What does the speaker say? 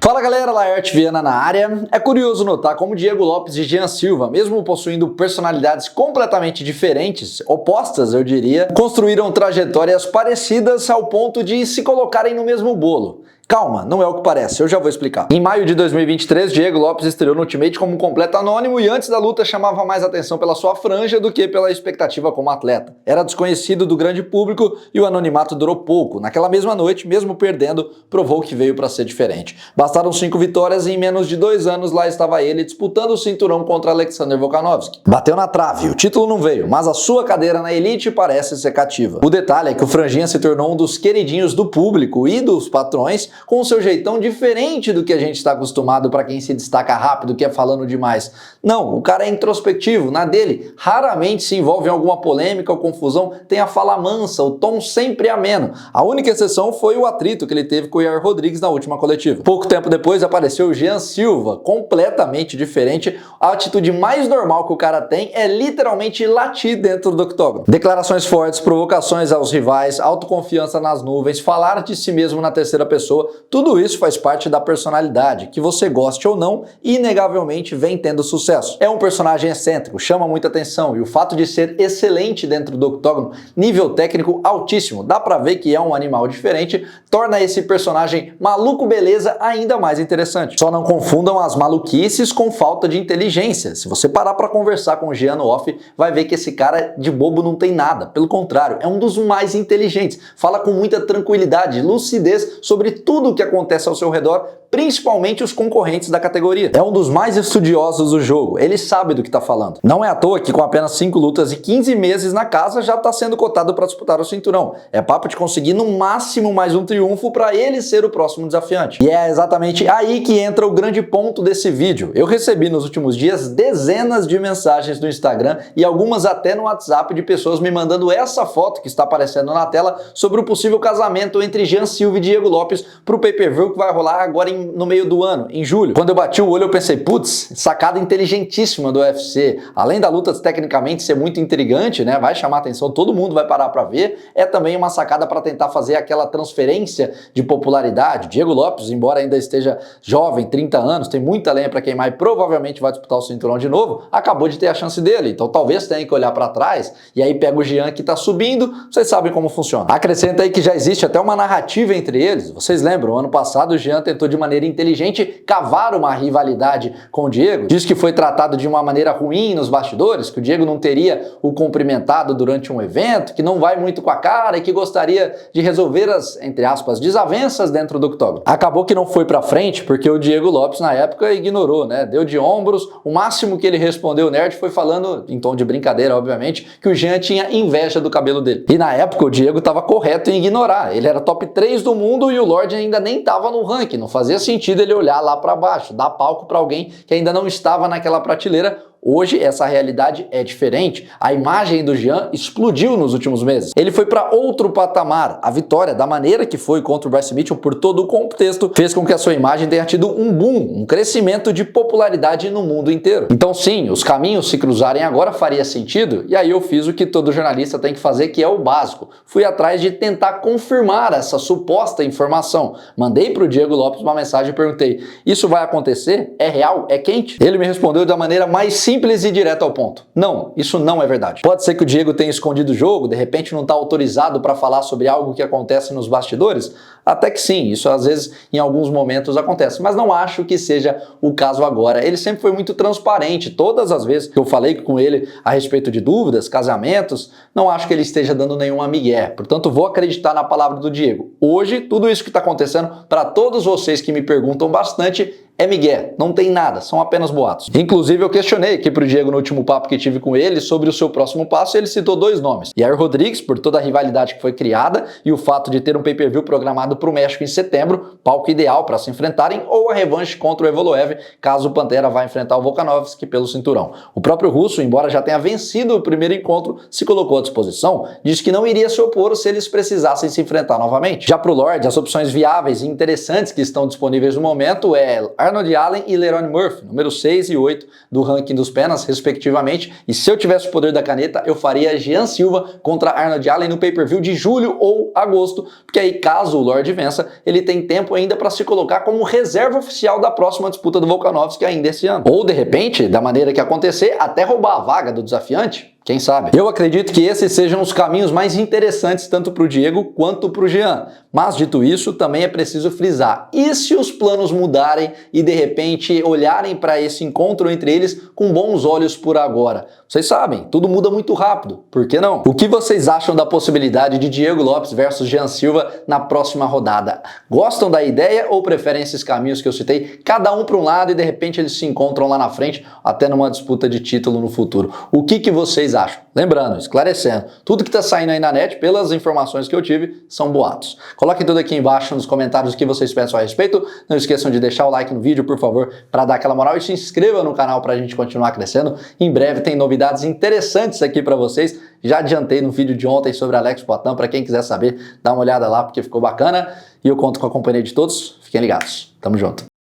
Fala galera, Laerte Viana na área. É curioso notar como Diego Lopes e Jean Silva, mesmo possuindo personalidades completamente diferentes, opostas eu diria, construíram trajetórias parecidas ao ponto de se colocarem no mesmo bolo. Calma, não é o que parece, eu já vou explicar. Em maio de 2023, Diego Lopes estreou no Ultimate como um completo anônimo e antes da luta chamava mais atenção pela sua franja do que pela expectativa como atleta. Era desconhecido do grande público e o anonimato durou pouco. Naquela mesma noite, mesmo perdendo, provou que veio para ser diferente. Bastaram 5 vitórias e em menos de 2 anos lá estava ele disputando o cinturão contra Alexander Volkanovski. Bateu na trave, o título não veio, mas a sua cadeira na elite parece ser cativa. O detalhe é que o franjinha se tornou um dos queridinhos do público e dos patrões, com o seu jeitão diferente do que a gente está acostumado para quem se destaca rápido, que é falando demais. Não, o cara é introspectivo, na dele, raramente se envolve em alguma polêmica ou confusão, tem a fala mansa, o tom sempre ameno. A única exceção foi o atrito que ele teve com o Yair Rodrigues na última coletiva. Pouco tempo depois apareceu o Jean Silva, completamente diferente. A atitude mais normal que o cara tem é literalmente latir dentro do octógono. Declarações fortes, provocações aos rivais, autoconfiança nas nuvens, falar de si mesmo na terceira pessoa, tudo isso faz parte da personalidade, que você goste ou não, inegavelmente vem tendo sucesso. É um personagem excêntrico, chama muita atenção e o fato de ser excelente dentro do octógono, nível técnico altíssimo, dá pra ver que é um animal diferente, torna esse personagem maluco beleza ainda mais interessante. Só não confundam as maluquices com falta de inteligência. Se você parar pra conversar com o Jean no off, vai ver que esse cara de bobo não tem nada. Pelo contrário, é um dos mais inteligentes. Fala com muita tranquilidade, lucidez sobre tudo o que acontece ao seu redor, principalmente os concorrentes da categoria. É um dos mais estudiosos do jogo, ele sabe do que está falando. Não é à toa que com apenas 5 lutas e 15 meses na casa já está sendo cotado para disputar o cinturão. É papo de conseguir no máximo mais um triunfo para ele ser o próximo desafiante. E é exatamente aí que entra o grande ponto desse vídeo. Eu recebi nos últimos dias dezenas de mensagens no Instagram e algumas até no WhatsApp de pessoas me mandando essa foto que está aparecendo na tela sobre o possível casamento entre Jean Silva e Diego Lopes para o pay-per-view que vai rolar agora no meio do ano, em julho. Quando eu bati o olho eu pensei, putz, sacada inteligentíssima do UFC. Além da luta tecnicamente ser muito intrigante, né, vai chamar atenção, todo mundo vai parar para ver, é também uma sacada para tentar fazer aquela transferência de popularidade. Diego Lopes, embora ainda esteja jovem, 30 anos, tem muita lenha para queimar e provavelmente vai disputar o cinturão de novo, acabou de ter a chance dele, então talvez tenha que olhar para trás e aí pega o Jean que tá subindo, vocês sabem como funciona. Acrescenta aí que já existe até uma narrativa entre eles, vocês lembram, ano passado o Jean tentou de maneira inteligente cavar uma rivalidade com o Diego, diz que foi tratado de uma maneira ruim nos bastidores, que o Diego não teria o cumprimentado durante um evento, que não vai muito com a cara e que gostaria de resolver as, entre aspas, desavenças dentro do octógono. Acabou que não foi pra frente porque o Diego Lopes na época ignorou, né, deu de ombros, o máximo que ele respondeu nerd foi falando, em tom de brincadeira obviamente, que o Jean tinha inveja do cabelo dele. E na época o Diego estava correto em ignorar, ele era top 3 do mundo e o Lorde ainda nem estava no ranking, não fazia sentido ele olhar lá para baixo, dar palco para alguém que ainda não estava naquela prateleira. Hoje essa realidade é diferente. A imagem do Jean explodiu nos últimos meses. Ele foi para outro patamar. A vitória, da maneira que foi contra o Bryce Mitchell, por todo o contexto, fez com que a sua imagem tenha tido um boom, um crescimento de popularidade no mundo inteiro. Então sim, os caminhos se cruzarem agora faria sentido, e aí eu fiz o que todo jornalista tem que fazer, que é o básico. Fui atrás de tentar confirmar essa suposta informação. Mandei para o Diego Lopes uma mensagem e perguntei, isso vai acontecer? É real? É quente? Ele me respondeu da maneira mais simples e direto ao ponto. Não, isso não é verdade. Pode ser que o Diego tenha escondido o jogo, de repente não está autorizado para falar sobre algo que acontece nos bastidores? Até que sim, isso às vezes em alguns momentos acontece, mas não acho que seja o caso agora. Ele sempre foi muito transparente, todas as vezes que eu falei com ele a respeito de dúvidas, casamentos, não acho que ele esteja dando nenhuma migué, portanto vou acreditar na palavra do Diego. Hoje, tudo isso que está acontecendo, para todos vocês que me perguntam bastante, é migué, não tem nada, são apenas boatos. Inclusive eu questionei aqui pro Diego no último papo que tive com ele sobre o seu próximo passo e ele citou 2 nomes. Yair Rodrigues, por toda a rivalidade que foi criada e o fato de ter um pay-per-view programado pro México em setembro, palco ideal para se enfrentarem, ou a revanche contra o Evoloev, caso o Pantera vá enfrentar o Volkanovski pelo cinturão. O próprio russo, embora já tenha vencido o primeiro encontro, se colocou à disposição, disse que não iria se opor se eles precisassem se enfrentar novamente. Já para o Lorde, as opções viáveis e interessantes que estão disponíveis no momento é Arnold Allen e Lerone Murphy, número 6 e 8 do ranking dos penas, respectivamente. E se eu tivesse o poder da caneta, eu faria Jean Silva contra Arnold Allen no pay-per-view de julho ou agosto, porque aí, caso o Lorde vença, ele tem tempo ainda para se colocar como reserva oficial da próxima disputa do Volkanovski ainda esse ano. Ou, de repente, da maneira que acontecer, até roubar a vaga do desafiante. Quem sabe? Eu acredito que esses sejam os caminhos mais interessantes tanto para o Diego quanto para o Jean. Mas, dito isso, também é preciso frisar. E se os planos mudarem e, de repente, olharem para esse encontro entre eles com bons olhos por agora? Vocês sabem, tudo muda muito rápido. Por que não? O que vocês acham da possibilidade de Diego Lopes versus Jean Silva na próxima rodada? Gostam da ideia ou preferem esses caminhos que eu citei? Cada um para um lado e, de repente, eles se encontram lá na frente, até numa disputa de título no futuro. O que vocês acham? Lembrando, esclarecendo, tudo que está saindo aí na net, pelas informações que eu tive, são boatos. Coloquem tudo aqui embaixo nos comentários o que vocês pensam a respeito. Não esqueçam de deixar o like no vídeo, por favor, para dar aquela moral e se inscreva no canal para a gente continuar crescendo. Em breve tem novidades interessantes aqui para vocês. Já adiantei no vídeo de ontem sobre Alex Poatan, para quem quiser saber, dá uma olhada lá porque ficou bacana. E eu conto com a companhia de todos. Fiquem ligados. Tamo junto.